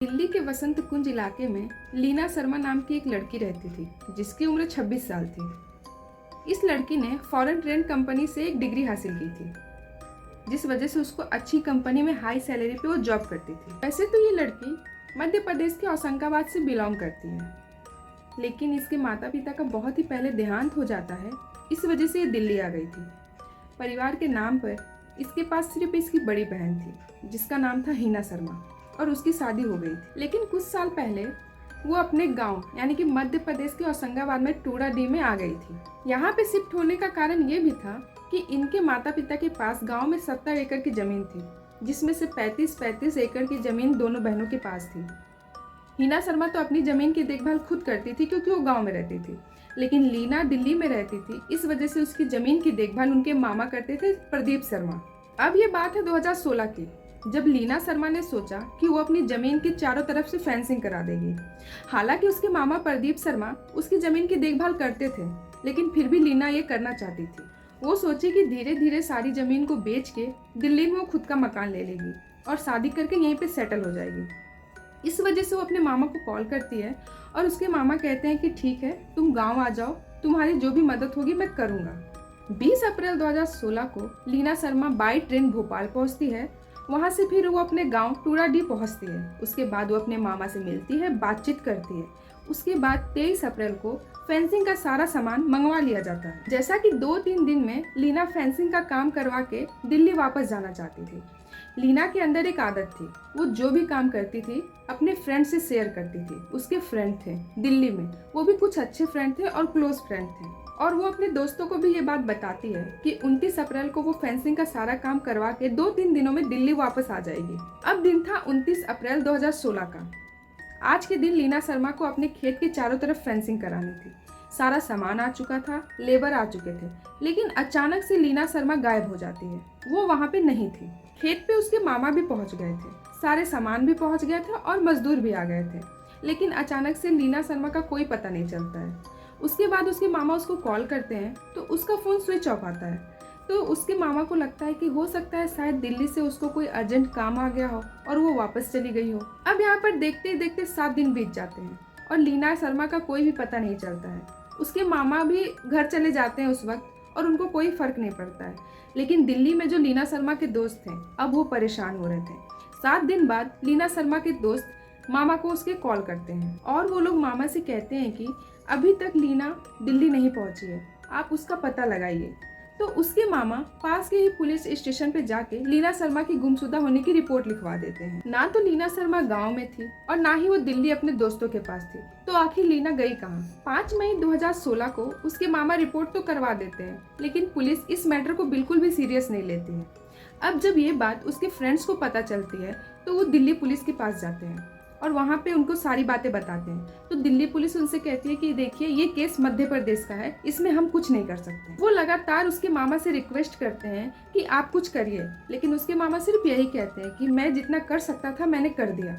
दिल्ली के वसंत कुंज इलाके में लीना शर्मा नाम की एक लड़की रहती थी जिसकी उम्र 26 साल थी। इस लड़की ने फॉरेन ट्रेंड कंपनी से एक डिग्री हासिल की थी, जिस वजह से उसको अच्छी कंपनी में हाई सैलरी पे वो जॉब करती थी। वैसे तो ये लड़की मध्य प्रदेश के होशंगाबाद से बिलोंग करती है, लेकिन इसके माता पिता का बहुत ही पहले देहांत हो जाता है। इस वजह से ये दिल्ली आ गई थी। परिवार के नाम पर इसके पास सिर्फ इसकी बड़ी बहन थी जिसका नाम था हिना शर्मा, और उसकी शादी हो गई थी। लेकिन कुछ साल पहले वो अपने गांव यानी कि मध्य प्रदेश के होशंगाबाद में टूडाडी में आ गई थी। यहाँ पे शिफ्ट होने का कारण ये भी था कि इनके माता पिता के पास गांव में 70 एकड़ की जमीन थी, जिसमें से 35 एकड़ की जमीन दोनों बहनों के पास थी। हिना शर्मा तो अपनी जमीन की देखभाल खुद करती थी क्योंकि वो गाँव में रहती थी, लेकिन लीना दिल्ली में रहती थी। इस वजह से उसकी जमीन की देखभाल उनके मामा करते थे, प्रदीप शर्मा। अब ये बात है 2016 की, जब लीना शर्मा ने सोचा कि वो अपनी जमीन के चारों तरफ से फेंसिंग करा देगी। हालांकि उसके मामा प्रदीप शर्मा उसकी जमीन की देखभाल करते थे, लेकिन फिर भी लीना ये करना चाहती थी। वो सोची कि धीरे धीरे सारी जमीन को बेच के दिल्ली में वो खुद का मकान ले लेगी और शादी करके यहीं पे सेटल हो जाएगी। इस वजह से वो अपने मामा को कॉल करती है और उसके मामा कहते हैं कि ठीक है, तुम गाँव आ जाओ, तुम्हारी जो भी मदद होगी मैं करूँगा। 20 अप्रैल 2016 को लीना शर्मा बाई ट्रेन भोपाल पहुँचती है। वहाँ से फिर वो अपने गांव टूडाडी पहुँचती है। उसके बाद वो अपने मामा से मिलती है, बातचीत करती है। उसके बाद 23 अप्रैल को फेंसिंग का सारा सामान मंगवा लिया जाता है। जैसा कि 2-3 दिन में लीना फेंसिंग का काम करवा के दिल्ली वापस जाना चाहती थी। लीना के अंदर एक आदत थी, वो जो भी काम करती थी अपने फ्रेंड से शेयर करती थी। उसके फ्रेंड थे दिल्ली में, वो भी कुछ अच्छे फ्रेंड थे और क्लोज फ्रेंड थे, और वो अपने दोस्तों को भी ये बात बताती है कि 29 अप्रैल को वो फेंसिंग का सारा काम करवा के 2-3 दिनों में दिल्ली वापस आ जाएगी। अब दिन था 29 अप्रैल 2016 का। आज के दिन लीना शर्मा को अपने खेत के चारों तरफ फेंसिंग करानी थी। सारा सामान आ चुका था, लेबर आ चुके थे, लेकिन अचानक से लीना शर्मा गायब हो जाती है। वो वहाँ पे नहीं थी। खेत पे उसके मामा भी पहुँच गए थे, सारे सामान भी पहुँच गया था और मजदूर भी आ गए थे, लेकिन अचानक से लीना शर्मा का कोई पता नहीं चलता है। उसके बाद उसके मामा उसको कॉल करते हैं तो उसका फ़ोन स्विच ऑफ आता है। तो उसके मामा को लगता है कि हो सकता है शायद दिल्ली से उसको कोई अर्जेंट काम आ गया हो और वो वापस चली गई हो। अब यहाँ पर देखते ही देखते 7 दिन बीत जाते हैं और लीना शर्मा का कोई भी पता नहीं चलता है। उसके मामा भी घर चले जाते हैं उस वक्त और उनको कोई फर्क नहीं पड़ता है, लेकिन दिल्ली में जो लीना शर्मा के दोस्त थे अब वो परेशान हो रहे थे। 7 दिन बाद लीना शर्मा के दोस्त मामा को उसके कॉल करते हैं और वो लोग मामा से कहते हैं कि अभी तक लीना दिल्ली नहीं पहुंची है, आप उसका पता लगाइए। तो उसके मामा पास के ही पुलिस स्टेशन पे जाके लीना शर्मा की गुमशुदा होने की रिपोर्ट लिखवा देते हैं। ना तो लीना शर्मा गांव में थी और ना ही वो दिल्ली अपने दोस्तों के पास थी, तो आखिर लीना गई कहाँ? 5 मई 2016 को उसके मामा रिपोर्ट तो करवा देते हैं, लेकिन पुलिस इस मैटर को बिल्कुल भी सीरियस नहीं लेती है। अब जब ये बात उसके फ्रेंड्स को पता चलती है तो वो दिल्ली पुलिस के पास जाते हैं और वहाँ पे उनको सारी बातें बताते हैं। तो दिल्ली पुलिस उनसे कहती है कि देखिए, ये केस मध्य प्रदेश का है, इसमें हम कुछ नहीं कर सकते। वो लगातार उसके मामा से रिक्वेस्ट करते हैं कि आप कुछ करिए, लेकिन उसके मामा सिर्फ यही कहते हैं कि मैं जितना कर सकता था मैंने कर दिया।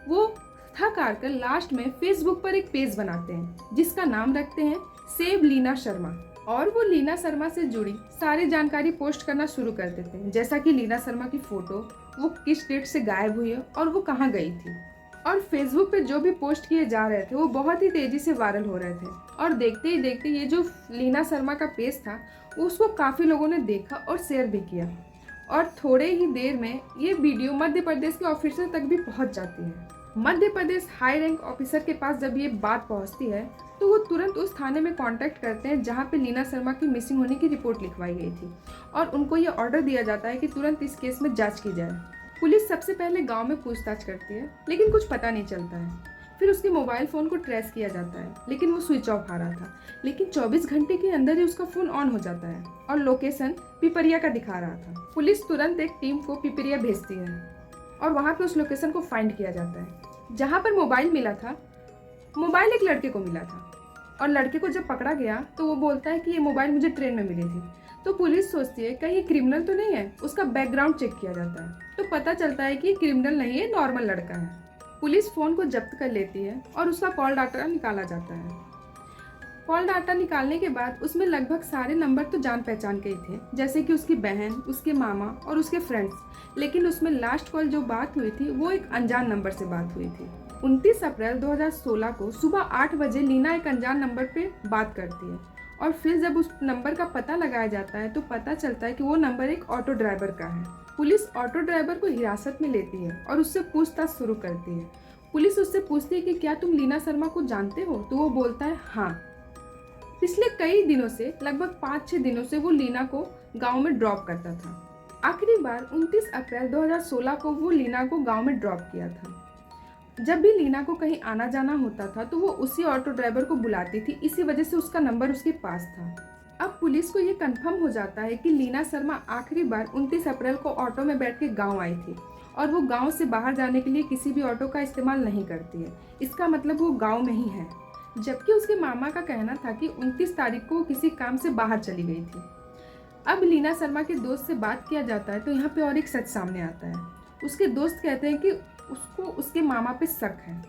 वो थक हार कर लास्ट में फेसबुक पर एक पेज बनाते हैं जिसका नाम रखते हैं सेव लीना शर्मा, और वो लीना शर्मा से जुड़ी सारी जानकारी पोस्ट करना शुरू कर देते हैं, जैसा कि लीना शर्मा की फोटो, वो किस डेट से गायब हुई है और वो कहाँ गई थी। और फेसबुक पे जो भी पोस्ट किए जा रहे थे वो बहुत ही तेजी से वायरल हो रहे थे, और देखते ही देखते ये जो लीना शर्मा का पेज था उसको काफ़ी लोगों ने देखा और शेयर भी किया, और थोड़े ही देर में ये वीडियो मध्य प्रदेश के ऑफिसर तक भी पहुंच जाती है। Madhya Pradesh high rank officer के पास जब ये बात पहुंचती है तो वो तुरंत उस थाने में कांटेक्ट करते हैं जहां पे लीना शर्मा की मिसिंग होने की रिपोर्ट लिखवाई गई थी, और उनको ये ऑर्डर दिया जाता है कि तुरंत इस केस में जाँच की जाए। पुलिस सबसे पहले गांव में पूछताछ करती है, लेकिन कुछ पता नहीं चलता है। फिर उसके मोबाइल फ़ोन को ट्रेस किया जाता है, लेकिन वो स्विच ऑफ आ रहा था, लेकिन 24 घंटे के अंदर ही उसका फ़ोन ऑन हो जाता है और लोकेशन पिपरिया का दिखा रहा था। पुलिस तुरंत एक टीम को पिपरिया भेजती है और वहाँ पे उस लोकेशन को फाइंड किया जाता है। जहाँ पर मोबाइल मिला था, मोबाइल एक लड़के को मिला था, और लड़के को जब पकड़ा गया तो वो बोलता है कि ये मोबाइल मुझे ट्रेन में मिली थी। तो पुलिस सोचती है कहीं क्रिमिनल तो नहीं है, उसका बैकग्राउंड चेक किया जाता है तो पता चलता है कि क्रिमिनल नहीं है, नॉर्मल लड़का है। पुलिस फ़ोन को जब्त कर लेती है और उसका कॉल डाटा निकाला जाता है। कॉल डाटा निकालने के बाद उसमें लगभग सारे नंबर तो जान पहचान के ही थे, जैसे कि उसकी बहन, उसके मामा और उसके फ्रेंड्स। लेकिन उसमें लास्ट कॉल जो बात हुई थी वो एक अनजान नंबर से बात हुई थी। 29 अप्रैल 2016 को सुबह 8 बजे लीना एक अनजान नंबर पे बात करती है और फिर जब उस नंबर का पता लगाया जाता है तो पता चलता है कि वो नंबर एक ऑटो ड्राइवर का है। पुलिस ऑटो ड्राइवर को हिरासत में लेती है और उससे पूछताछ शुरू करती है। पुलिस उससे पूछती है कि क्या तुम लीना शर्मा को जानते हो, तो वो बोलता है हाँ। पिछले कई दिनों से, लगभग 5-6 दिनों से वो लीना को गांव में ड्रॉप करता था। आखिरी बार 29 अप्रैल 2016 को वो लीना को गांव में ड्रॉप किया था। जब भी लीना को कहीं आना जाना होता था तो वो उसी ऑटो ड्राइवर को बुलाती थी, इसी वजह से उसका नंबर उसके पास था। अब पुलिस को ये कंफर्म हो जाता है कि लीना शर्मा आखिरी बार 29 अप्रैल को ऑटो में बैठ के गाँव आई थी और वो गाँव से बाहर जाने के लिए किसी भी ऑटो का इस्तेमाल नहीं करती है। इसका मतलब वो गाँव में ही है। जबकि उसके मामा का कहना था कि 29 तारीख को किसी काम से बाहर चली गई थी। अब लीना शर्मा के दोस्त से बात किया जाता है तो यहाँ पे और एक सच सामने आता है। उसके दोस्त कहते हैं कि उसको उसके मामा पे शक है।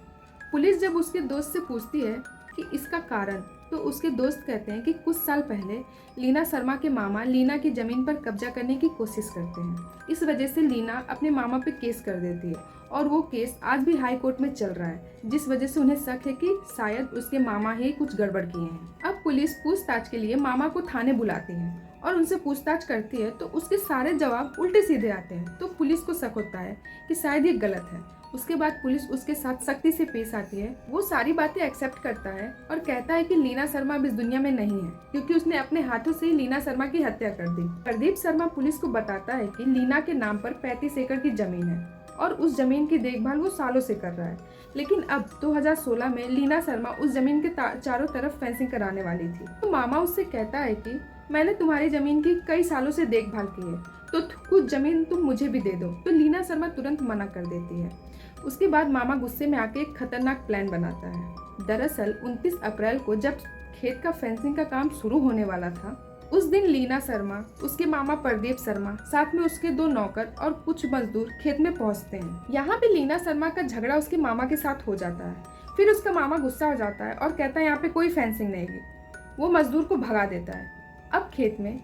पुलिस जब उसके दोस्त से पूछती है कि इसका कारण, तो उसके दोस्त कहते हैं कि कुछ साल पहले लीना शर्मा के मामा लीना की ज़मीन पर कब्जा करने की कोशिश करते हैं। इस वजह से लीना अपने मामा पे केस कर देती है और वो केस आज भी हाई कोर्ट में चल रहा है, जिस वजह से उन्हें शक है कि शायद उसके मामा ही कुछ गड़बड़ किए हैं। अब पुलिस पूछताछ के लिए मामा को थाने बुलाती है और उनसे पूछताछ करती है तो उसके सारे जवाब उल्टे सीधे आते हैं। तो पुलिस को शक होता है कि शायद ये गलत है। उसके बाद पुलिस उसके साथ सख्ती से पेश आती है। वो सारी बातें एक्सेप्ट करता है और कहता है कि लीना शर्मा अब इस दुनिया में नहीं है, क्योंकि उसने अपने हाथों से ही लीना शर्मा की हत्या कर दी। प्रदीप शर्मा पुलिस को बताता है कि लीना के नाम पर 35 एकड़ की जमीन है और उस जमीन की देखभाल वो सालों से कर रहा है। लेकिन अब 2016 में लीना शर्मा उस जमीन के चारों तरफ फेंसिंग कराने वाली थी। तो मामा उससे कहता है कि मैंने तुम्हारी जमीन की कई सालों से देखभाल की है, तो कुछ जमीन तुम मुझे भी दे दो। तो लीना शर्मा तुरंत मना कर देती है। उसके बाद मामा गुस्से में आके एक खतरनाक प्लान बनाता है। दरअसल 29 अप्रैल को जब खेत का फेंसिंग का काम शुरू होने वाला था, उस दिन लीना शर्मा, उसके मामा प्रदीप शर्मा, साथ में उसके 2 नौकर और कुछ मजदूर खेत में पहुंचते हैं। यहाँ पे लीना शर्मा का झगड़ा उसके मामा के साथ हो जाता है। फिर उसका मामा गुस्सा हो जाता है और कहता है यहाँ पे कोई फेंसिंग नहीं है। वो मजदूर को भगा देता है। अब खेत में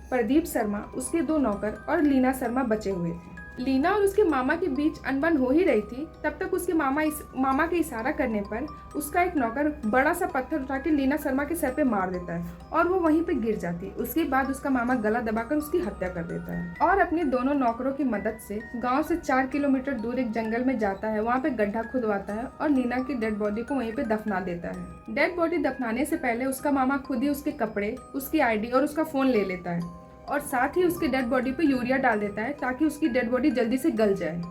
प्रदीप शर्मा, उसके 2 नौकर और लीना शर्मा बचे हुए थे। लीना और उसके मामा के बीच अनबन हो ही रही थी। तब तक उसके मामा के इशारा करने पर उसका एक नौकर बड़ा सा पत्थर उठा के लीना शर्मा के सर पे मार देता है और वो वहीं पे गिर जाती है। उसके बाद उसका मामा गला दबाकर उसकी हत्या कर देता है और अपने दोनों नौकरों की मदद से गांव से 4 किलोमीटर दूर एक जंगल में जाता है। वहाँ पे गड्ढा खुदवाता है और लीना की डेड बॉडी को वहीं पे दफना देता है। डेड बॉडी दफनाने से पहले उसका मामा खुद ही उसके कपड़े, उसकी ID और उसका फोन ले लेता है और साथ ही उसके डेड बॉडी पे यूरिया डाल देता है ताकि उसकी डेड बॉडी जल्दी से गल जाए।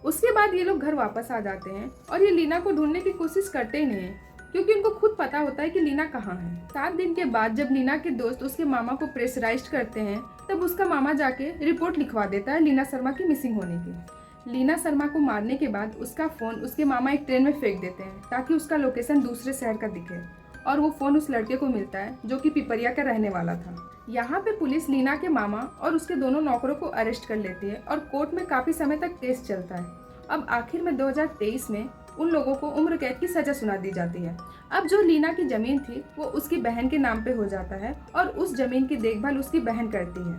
उसके बाद ये लोग घर वापस आ जाते हैं और ये लीना को ढूंढने की कोशिश करते ही नहीं है, क्योंकि उनको खुद पता होता है कि लीना कहाँ है। 7 दिन के बाद जब लीना के दोस्त उसके मामा को प्रेशराइज्ड करते हैं, तब उसका मामा जाके रिपोर्ट लिखवा देता है लीना शर्मा की मिसिंग होने की। लीना शर्मा को मारने के बाद उसका फोन उसके मामा एक ट्रेन में फेंक देते हैं ताकि उसका लोकेशन दूसरे शहर का दिखे और वो फोन उस लड़के को मिलता है जो कि पिपरिया का रहने वाला था। यहाँ पे पुलिस लीना के मामा और उसके दोनों नौकरों को अरेस्ट कर लेती है और कोर्ट में काफी समय तक केस चलता है। अब आखिर में 2023 में उन लोगों को उम्र कैद की सजा सुना दी जाती है। अब जो लीना की जमीन थी वो उसकी बहन के नाम पे हो जाता है और उस जमीन की देखभाल उसकी बहन करती है।